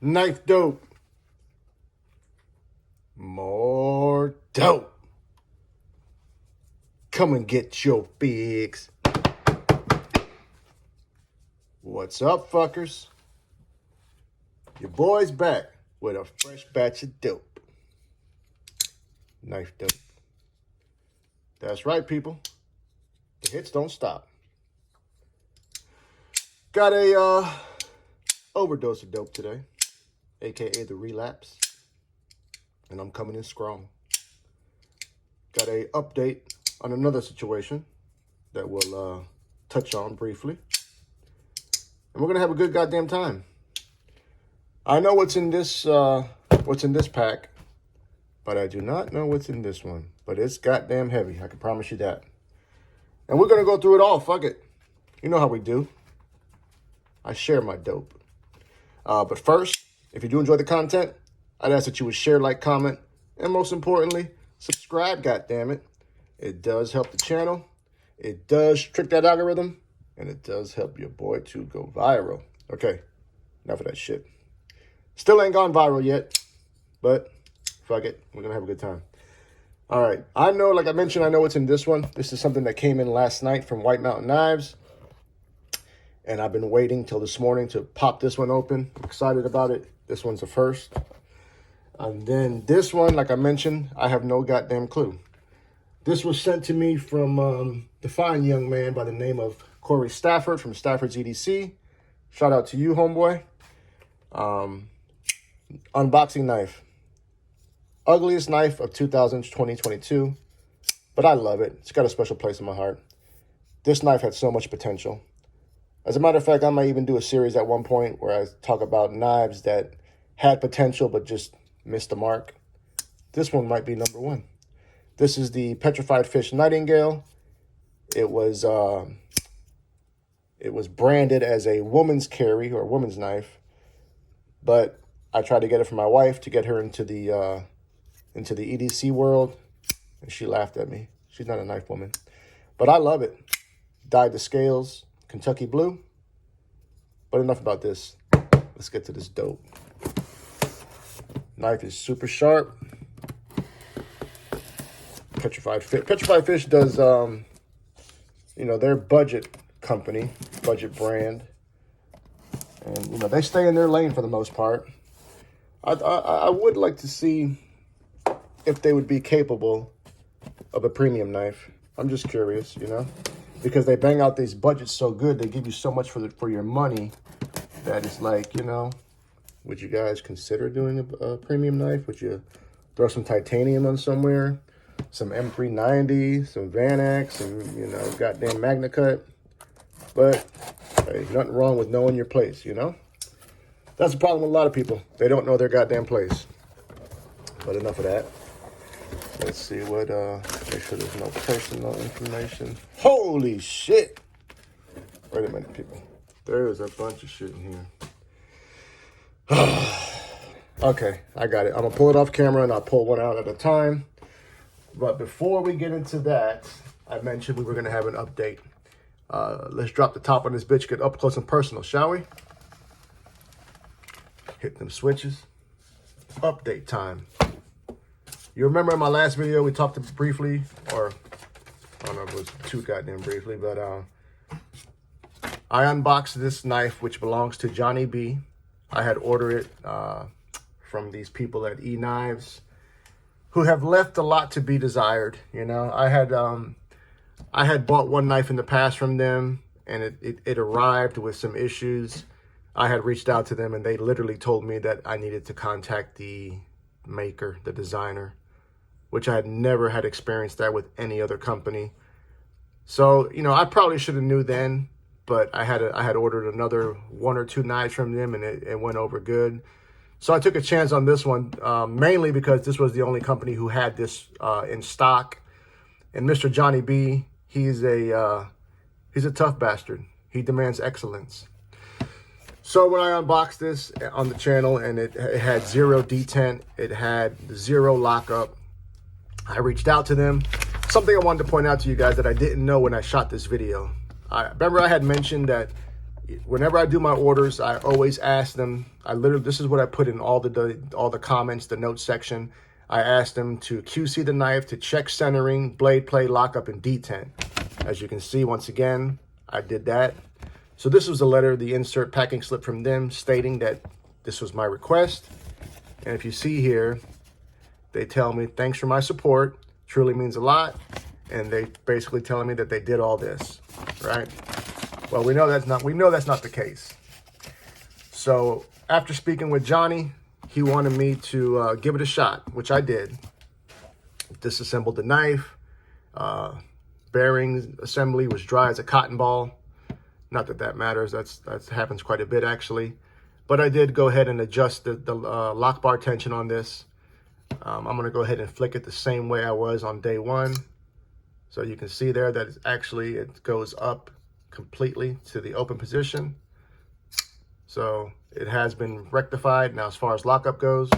Knifedope. More dope. Come and get your fix. What's up, fuckers? Your boy's back with a fresh batch of dope. Knifedope. That's right, people. The hits don't stop. Got a overdose of dope today, aka the relapse, and I'm coming in strong. Got a update on another situation that we'll touch on briefly, and we're gonna have a good goddamn time. I know what's in this pack, but I do not know what's in this one. But it's goddamn heavy, I can promise you that. And we're gonna go through it all. Fuck it, you know how we do. I share my dope. But first, if you do enjoy the content, I'd ask that you would share, like, comment, and most importantly, subscribe, goddammit. It does help the channel. It does trick that algorithm. And it does help your boy to go viral. Okay, enough of that shit. Still ain't gone viral yet, but fuck it. We're going to have a good time. All right. I know, like I mentioned, I know what's in this one. This is something that came in last night from White Mountain Knives. And I've been waiting till this morning to pop this one open. I'm excited about it. This one's the first. And then this one, like I mentioned, I have no goddamn clue. This was sent to me from the fine young man by the name of Corey Stafford from Stafford's EDC. Shout out to you, homeboy. Unboxing knife. Ugliest knife of 2022. But I love it. It's got a special place in my heart. This knife had so much potential. As a matter of fact, I might even do a series at one point where I talk about knives that had potential but just missed the mark. This one might be number one. This is the Petrified Fish Nightingale. It was branded as a woman's carry or woman's knife, but I tried to get it for my wife to get her into the EDC world, and she laughed at me. She's not a knife woman, but I love it. Dyed the scales. Kentucky blue. But enough about this. Let's get to this dope. Knife is super sharp. Petrified Fish. Petrified Fish does, their budget company, budget brand. And, they stay in their lane for the most part. I would like to see if they would be capable of a premium knife. I'm just curious, because they bang out these budgets so good, they give you so much for your money that it's like, would you guys consider doing a premium knife? Would you throw some titanium on somewhere, some M390, some Vanax, some goddamn Magna Cut? But hey, nothing wrong with knowing your place, That's the problem with a lot of people. They don't know their goddamn place. But enough of that. Let's see what, make sure there's no personal information. Holy shit. Wait a minute, people. There's a bunch of shit in here. Okay, I got it. I'm going to pull it off camera and I'll pull one out at a time. But before we get into that, I mentioned we were going to have an update. Let's drop the top on this bitch, get up close and personal, shall we? Hit them switches. Update time. You remember in my last video, we talked briefly, or I don't know if it was too goddamn briefly, but I unboxed this knife, which belongs to Johnny B. I had ordered it from these people at E-Knives, who have left a lot to be desired. I had bought one knife in the past from them, and it arrived with some issues. I had reached out to them, and they literally told me that I needed to contact the maker, the designer, which I had never had experienced that with any other company. So, I probably should have knew then, but I had ordered another one or two knives from them, and it went over good. So I took a chance on this one, mainly because this was the only company who had this in stock. And Mr. Johnny B, he's a tough bastard. He demands excellence. So when I unboxed this on the channel, and it had 0 detent, it had 0 lockup, I reached out to them. Something I wanted to point out to you guys that I didn't know when I shot this video. Remember I had mentioned that whenever I do my orders, I always ask them, this is what I put in all the comments, the notes section. I asked them to QC the knife, to check centering, blade play, lockup, and detent. As you can see, once again, I did that. So this was a letter, the insert packing slip from them stating that this was my request. And if you see here, they tell me, thanks for my support, truly means a lot. And they basically telling me that they did all this, right? Well, we know that's not the case. So after speaking with Johnny, he wanted me to give it a shot, which I did. Disassembled the knife. Bearing assembly was dry as a cotton ball. Not that that matters. That happens quite a bit, actually. But I did go ahead and adjust the lock bar tension on this. I'm going to go ahead and flick it the same way I was on day one. So you can see there that it goes up completely to the open position. So it has been rectified. Now, as far as lockup goes,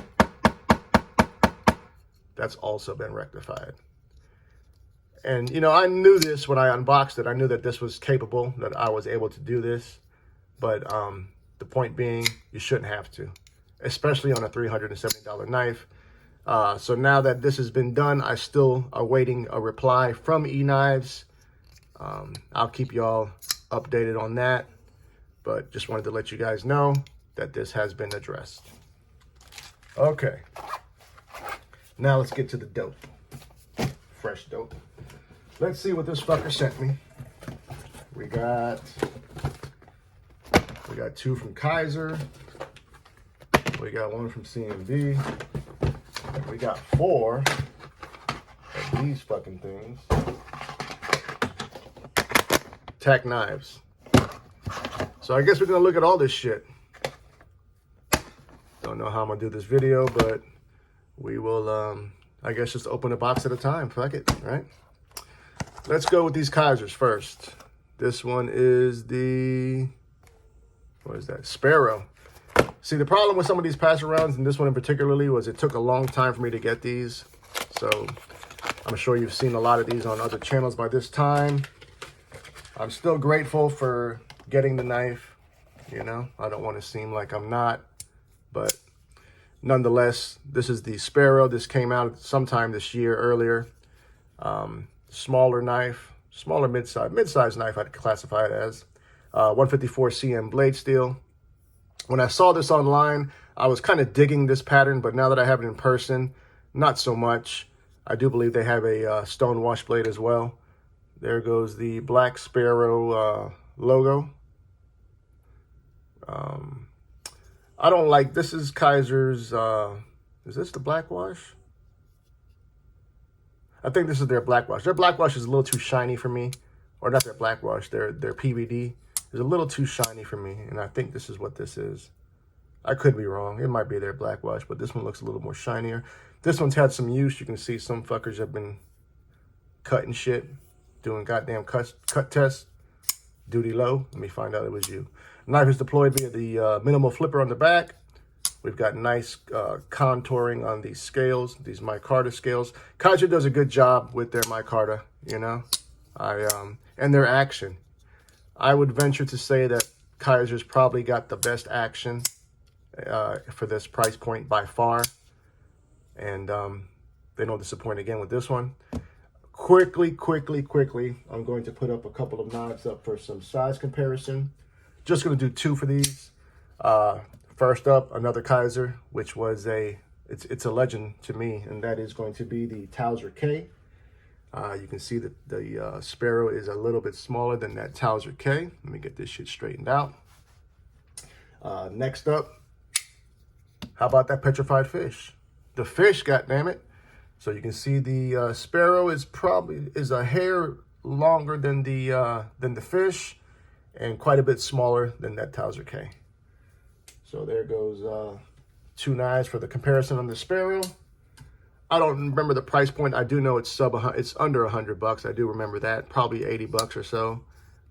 that's also been rectified. And, you know, I knew this when I unboxed it. I knew that this was capable, that I was able to do this. But the point being, you shouldn't have to, especially on a $370 knife. So now that this has been done, I still awaiting a reply from eKnives. I'll keep y'all updated on that, but just wanted to let you guys know that this has been addressed. Okay, now let's get to the dope. Fresh dope. Let's see what this fucker sent me. We got two from Kizer. We got one from CMB. We got 4 of these fucking things. Tack knives. So I guess we're gonna look at all this shit. Don't know how I'm gonna do this video, but we will, I guess, just open a box at a time. Fuck it, right? Let's go with these Kizers first. This one is the, what is that? Sparrow. See, the problem with some of these pass arounds, and this one in particularly, was it took a long time for me to get these. So I'm sure you've seen a lot of these on other channels by this time. I'm still grateful for getting the knife. You know, I don't want to seem like I'm not, but nonetheless, this is the Sparrow. This came out sometime this year earlier. Smaller knife, smaller mid-size knife, I'd classify it as. 154 CM blade steel. When I saw this online, I was kind of digging this pattern, but now that I have it in person, not so much. I do believe they have a stone wash blade as well. There goes the Black Sparrow logo. I don't like, this is Kizer's, is this the black wash? I think this is their black wash. Their black wash is a little too shiny for me. Or not their black wash, their PVD is a little too shiny for me. And I think this is what this is. I could be wrong. It might be their black wash, but this one looks a little more shinier. This one's had some use. You can see some fuckers have been cutting shit, doing goddamn cut tests. Duty low. Let me find out it was you. Knife is deployed via the minimal flipper on the back. We've got nice contouring on these scales, these micarta scales. Kizer does a good job with their micarta, you know, and their action. I would venture to say that Kizer's probably got the best action for this price point by far. And they don't disappoint again with this one. Quickly, I'm going to put up a couple of knives up for some size comparison. Just going to do 2 for these. First up, another Kizer, which was it's a legend to me, and that is going to be the Towser K. You can see that the Sparrow is a little bit smaller than that Towser K. Let me get this shit straightened out. Next up, how about that Petrified fish? The fish, goddammit. So you can see the Sparrow is a hair longer than the fish, and quite a bit smaller than that Towser K. So there goes 2 knives for the comparison on the Sparrow. I don't remember the price point. I do know it's it's under $100. I do remember that, probably $80 or so.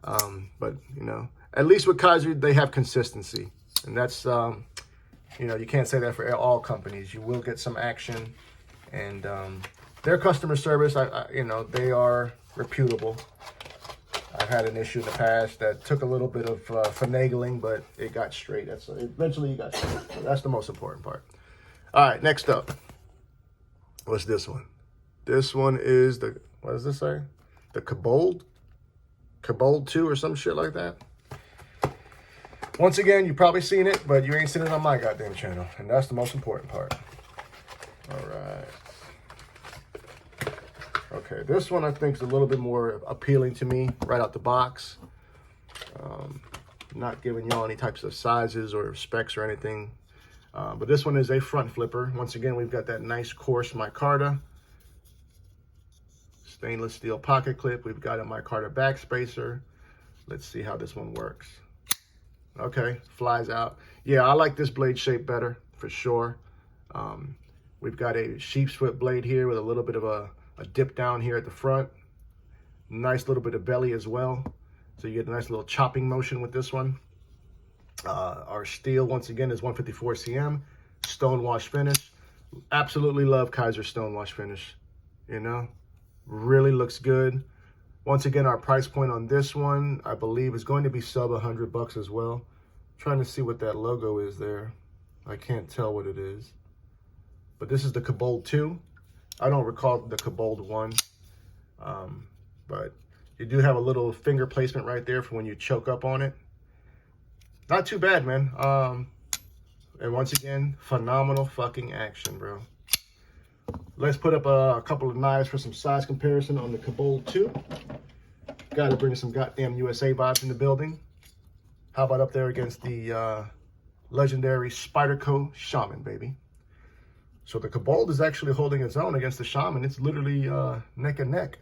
But you know, at least with Kizer, they have consistency, and that's you know, you can't say that for all companies. You will get some action, and their customer service, you know, they are reputable. I've had an issue in the past that took a little bit of finagling, but it got straight. Eventually it got straight. So that's the most important part. All right, next up. What's this one? This one is the, what does this say? The Cobalt II or some shit like that. Once again, you've probably seen it, but you ain't seen it on my goddamn channel. And that's the most important part. All right. Okay, this one I think is a little bit more appealing to me right out the box. Not giving y'all any types of sizes or specs or anything. But this one is a front flipper. Once again, we've got that nice coarse micarta. Stainless steel pocket clip. We've got a micarta back spacer. Let's see how this one works. Okay, flies out. Yeah, I like this blade shape better, for sure. We've got a sheep's foot blade here with a little bit of a dip down here at the front. Nice little bit of belly as well. So you get a nice little chopping motion with this one. Our steel, once again, is 154 cm. Stonewash finish. Absolutely love Kizer stonewash finish. You know, really looks good. Once again, our price point on this one, I believe, is going to be sub $100 as well. Trying to see what that logo is there. I can't tell what it is. But this is the Cobalt II. I don't recall the Cobalt 1. But you do have a little finger placement right there for when you choke up on it. Not too bad, man. And once again, phenomenal fucking action, bro. Let's put up a couple of knives for some size comparison on the Cobalt II. Got to bring some goddamn USA vibes in the building. How about up there against the legendary Spyderco Shaman, baby? So the Cobalt is actually holding its own against the Shaman. It's literally neck and neck.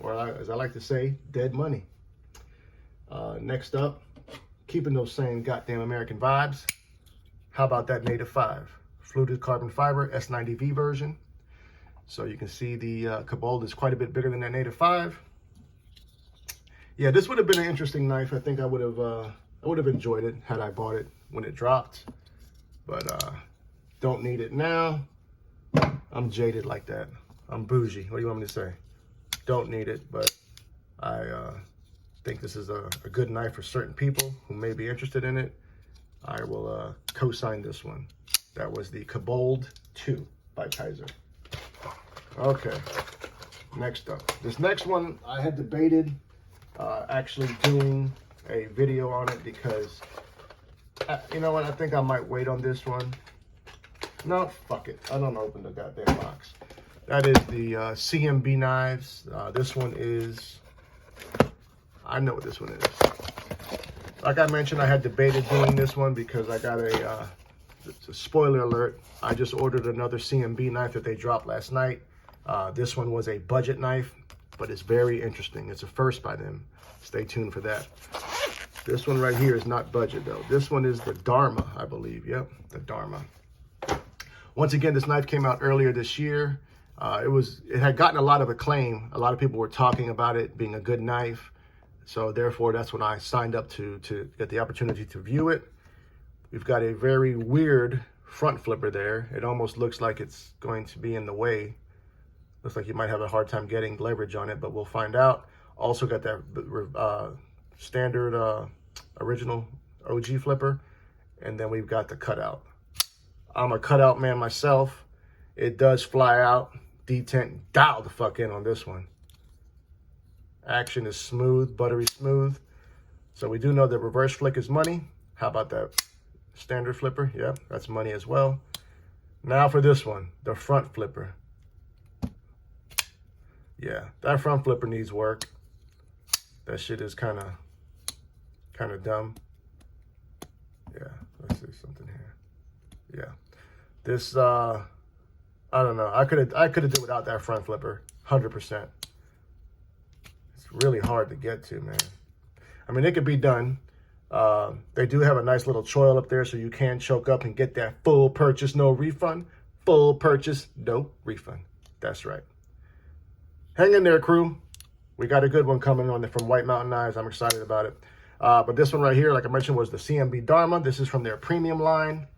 Or as I like to say, dead money. Next up, keeping those same goddamn American vibes. How about that Native 5? Fluted carbon fiber S90V version. So you can see the Cobalt is quite a bit bigger than that Native 5. Yeah, this would have been an interesting knife. I think I would have enjoyed it had I bought it when it dropped. But don't need it now. I'm jaded like that. I'm bougie. What do you want me to say? Don't need it, but I think this is a good knife for certain people who may be interested in it. I will co-sign this one. That was the Cobalt II by Kizer. Okay, next up. This next one, I had debated actually doing a video on it because, you know what, I think I might wait on this one. No, fuck it. I don't open the goddamn box. That is the CMB knives. This one is, I know what this one is. Like I mentioned, I had debated doing this one because I got it's a spoiler alert. I just ordered another CMB knife that they dropped last night. This one was a budget knife, but it's very interesting. It's a first by them. Stay tuned for that. This one right here is not budget though. This one is the Dharma, I believe. Yep, the Dharma. Once again, this knife came out earlier this year. It had gotten a lot of acclaim. A lot of people were talking about it being a good knife. So therefore, that's when I signed up to get the opportunity to view it. We've got a very weird front flipper there. It almost looks like it's going to be in the way. Looks like you might have a hard time getting leverage on it, but we'll find out. Also got that standard original OG flipper. And then we've got the cutout. I'm a cutout man myself. It does fly out. Detent, dial the fuck in on this one. Action is smooth, buttery smooth. So we do know that reverse flick is money. How about that standard flipper? Yeah, that's money as well. Now for this one, the front flipper. Yeah, that front flipper needs work. That shit is kind of dumb. Yeah, let's see something here. Yeah, this I don't know. I could have did without that front flipper, 100%. It's really hard to get to, man. I mean, it could be done. They do have a nice little choil up there, so you can choke up and get that full purchase, no refund. Full purchase, no refund. That's right. Hang in there, crew. We got a good one coming on from White Mountain Knives. I'm excited about it. But this one right here, like I mentioned, was the CMB Dharma. This is from their premium line.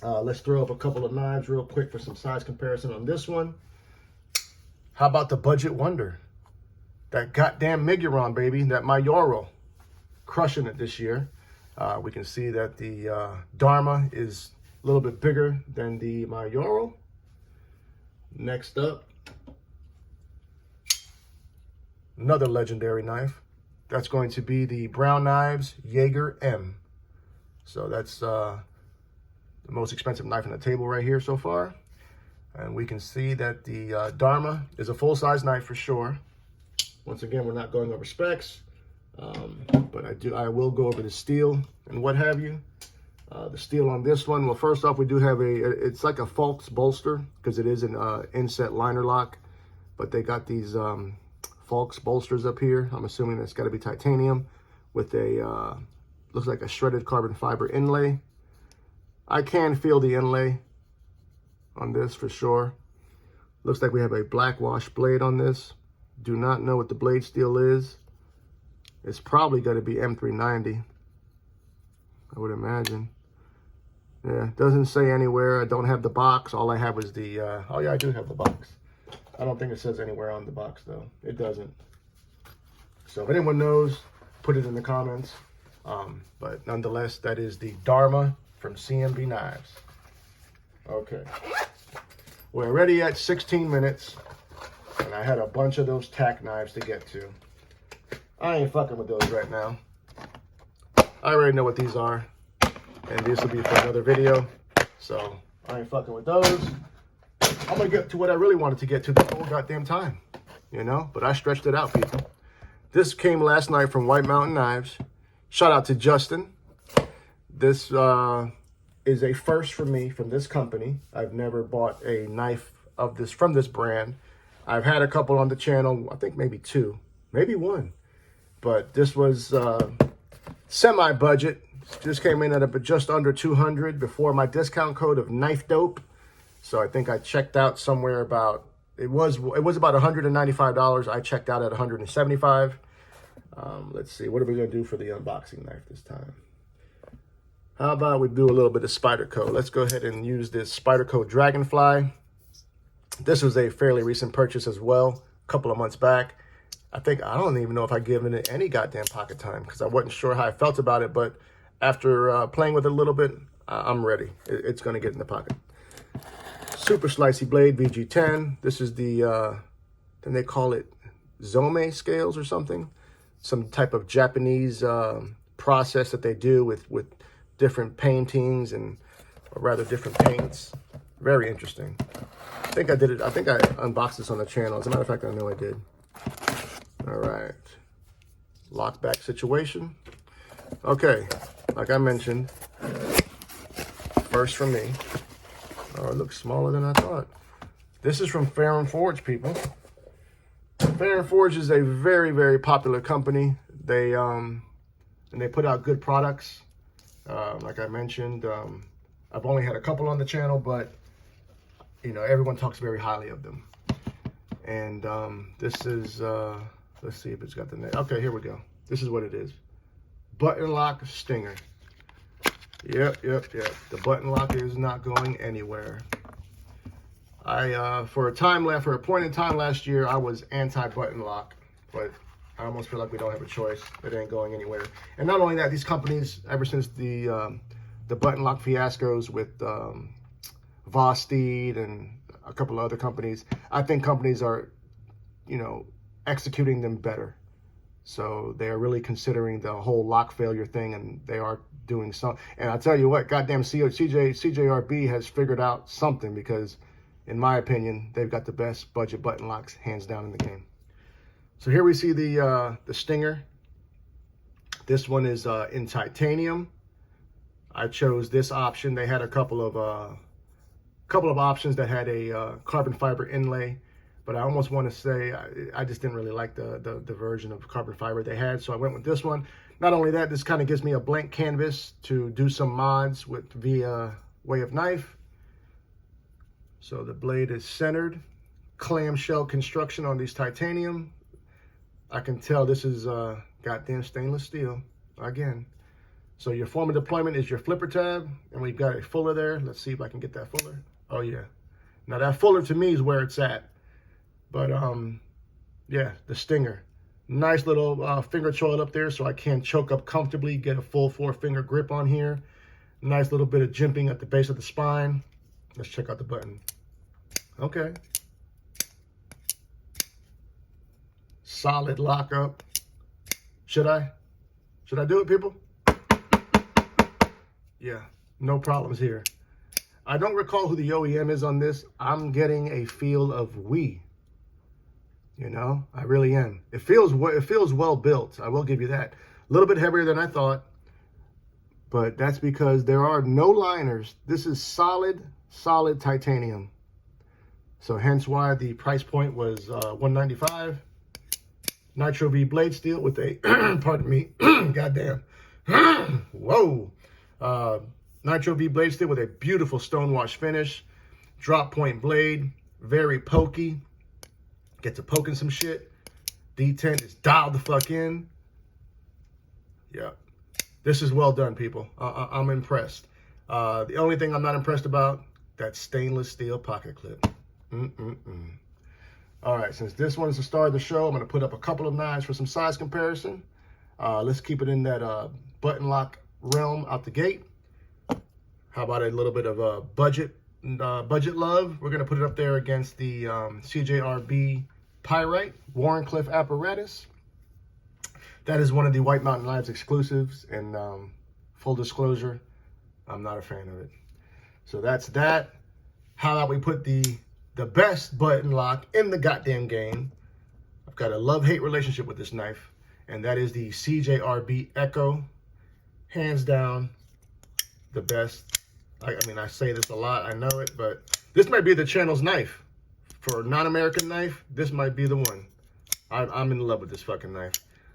Let's throw up a couple of knives real quick for some size comparison on this one. How about the Budget Wonder? that goddamn Miguron, baby, that Mayoro, crushing it this year. We can see that the Dharma is a little bit bigger than the Mayoro. Next up, another legendary knife. That's going to be the Brown Knives Jaeger M. So that's the most expensive knife on the table right here so far. And we can see that the Dharma is a full-size knife for sure. Once again, we're not going over specs, but I will go over the steel and what have you. The steel on this one, well, first off, we do have it's like a Falks bolster because it is an inset liner lock, but they got these Falks bolsters up here. I'm assuming that's got to be titanium with a, looks like a shredded carbon fiber inlay. I can feel the inlay on this for sure. Looks like we have a black wash blade on this. Do not know what the blade steel is. It's probably going to be M390, I would imagine. Yeah, doesn't say anywhere. I don't have the box. All I have is the, oh yeah, I do have the box. I don't think it says anywhere on the box though. It doesn't. So if anyone knows, put it in the comments. But nonetheless, that is the Dharma from CMB Knives. Okay. We're already at 16 minutes. And I had a bunch of those tack knives to get to. I ain't fucking with those right now. I already know what these are. And this will be for another video. So I ain't fucking with those. I'm gonna get to what I really wanted to get to the whole goddamn time. You know? But I stretched it out, people. This came last night from White Mountain Knives. Shout out to Justin. This is a first for me from this company. I've never bought a knife of this from this brand. I've had a couple on the channel, I think maybe two, maybe one. But this was semi-budget. This came in at just under 200 before my discount code of Knifedope. So I think I checked out somewhere about, it was about $195. I checked out at $175. Let's see, what are we gonna do for the unboxing knife this time? How about we do a little bit of Spyderco? Let's go ahead and use this Spyderco Dragonfly. This was a fairly recent purchase as well, a couple of months back. I don't even know if I've given it any goddamn pocket time because I wasn't sure how I felt about it, but after playing with it a little bit, I'm ready. It's gonna get in the pocket. Super slicey blade, VG10. This is the, then they call it Zome scales or something. Some type of Japanese process that they do with different paintings and, or rather different paints. Very interesting. I think I unboxed this on the channel. As a matter of fact, I know I did. All right. Lockback situation. Okay. Like I mentioned, first from me. Oh, it looks smaller than I thought. This is from Ferrum Forge, people. Ferrum Forge is a very, very popular company. They put out good products. Like I mentioned, I've only had a couple on the channel, but you know, everyone talks very highly of them. And this is, let's see if it's got the name. Okay, here we go. This is what it is. Button lock stinger. Yep. The button lock is not going anywhere. For a point in time last year, I was anti-button lock, but I almost feel like we don't have a choice. It ain't going anywhere. And not only that, these companies, ever since the button lock fiascos with Vosteed and a couple of other companies, I think companies are, you know, executing them better. So they are really considering the whole lock failure thing, and they are doing some. And I tell you what, goddamn CJRB has figured out something, because in my opinion, they've got the best budget button locks hands down in the game. So here we see the Stinger. This one is in titanium. I chose this option. They had a couple of options that had a carbon fiber inlay, but I almost want to say I just didn't really like the version of carbon fiber they had, so I went with this one. Not only that, this kind of gives me a blank canvas to do some mods with via way of knife. So the blade is centered, clamshell construction on these titanium. I can tell this is goddamn stainless steel again. So your form of deployment is your flipper tab, and we've got a fuller there. Let's see if I can get that fuller. Oh yeah. Now that fuller to me is where it's at. But yeah, the Stinger. Nice little finger choil up there so I can choke up comfortably, get a full 4-finger grip on here. Nice little bit of jimping at the base of the spine. Let's check out the button. Okay. Solid lockup. Should I do it, people? Yeah, no problems here. I don't recall who the OEM is on this. I'm getting a feel of we. You know, I really am. It feels well built. I will give you that. A little bit heavier than I thought, but that's because there are no liners. This is solid titanium. So hence why the price point was $195. Nitro V blade steel with a, pardon me, goddamn. Whoa. Nitro V blade steel with a beautiful stonewash finish. Drop point blade, very pokey. Get to poking some shit. D10 is dialed the fuck in. Yeah. This is well done, people. I'm impressed. The only thing I'm not impressed about, that stainless steel pocket clip. All right, since this one's the star of the show, I'm going to put up a couple of knives for some size comparison. Let's keep it in that button lock realm out the gate. How about a little bit of a budget love? We're going to put it up there against the CJRB Pyrite Warrenclyffe apparatus. That is one of the White Mountain Knives exclusives, and full disclosure, I'm not a fan of it. So that's that. How about we put the best button lock in the goddamn game? I've got a love-hate relationship with this knife, and that is the CJRB Echo. Hands down, the best. I mean, I say this a lot, I know it, but this might be the channel's knife. For a non-American knife, this might be the one. I'm in love with this fucking knife.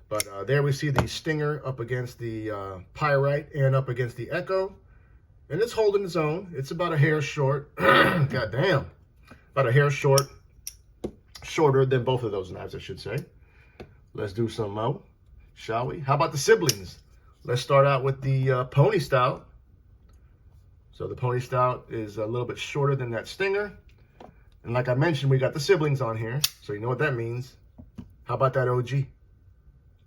But there we see the Stinger up against the Pyrite and up against the Echo. And it's holding its own. It's about a hair short. God damn. About a hair shorter than both of those knives, I should say. Let's do some more, shall we? How about the siblings? Let's start out with the Pony Stout. So the Pony Stout is a little bit shorter than that Stinger. And like I mentioned, we got the siblings on here. So you know what that means. How about that OG?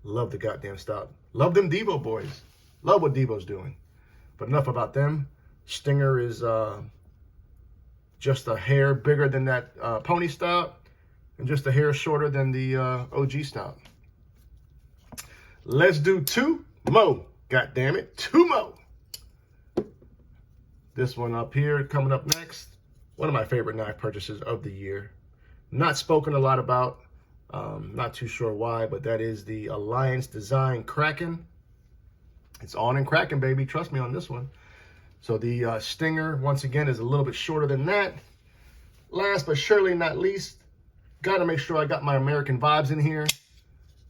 Love the goddamn Stout. Love them Devo boys. Love what Devo's doing. But enough about them. Stinger is just a hair bigger than that Pony Stout. And just a hair shorter than the OG Stout. Let's do two more. God damn it. Two more. This one up here coming up next. One of my favorite knife purchases of the year. Not spoken a lot about. Not too sure why, but that is the Alliance Design Kraken. It's on and cracking, baby. Trust me on this one. So the Stinger, once again, is a little bit shorter than that. Last but surely not least, got to make sure I got my American vibes in here.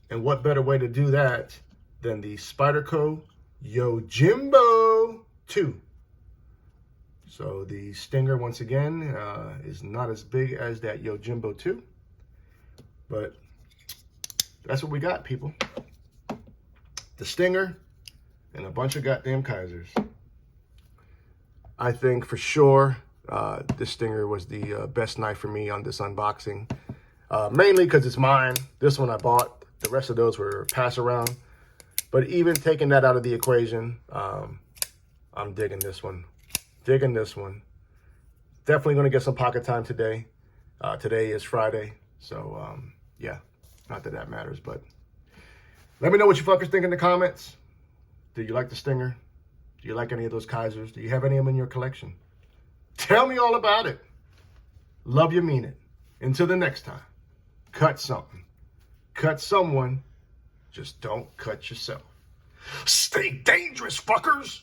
And what better way to do that than the Spyderco Yojimbo 2. So the Stinger, once again, is not as big as that Yojimbo 2. But that's what we got, people. The Stinger and a bunch of goddamn Kizers. I think for sure this Stinger was the best knife for me on this unboxing. Mainly because it's mine. This one I bought. The rest of those were pass around. But even taking that out of the equation, I'm digging this one. Digging this one. Definitely going to get some pocket time today. Today is Friday. So, yeah. Not that that matters, but let me know what you fuckers think in the comments. Do you like the Stinger? Do you like any of those Kizers? Do you have any of them in your collection? Tell me all about it. Love you, mean it. Until the next time, cut something. Cut someone. Just don't cut yourself. Stay dangerous, fuckers.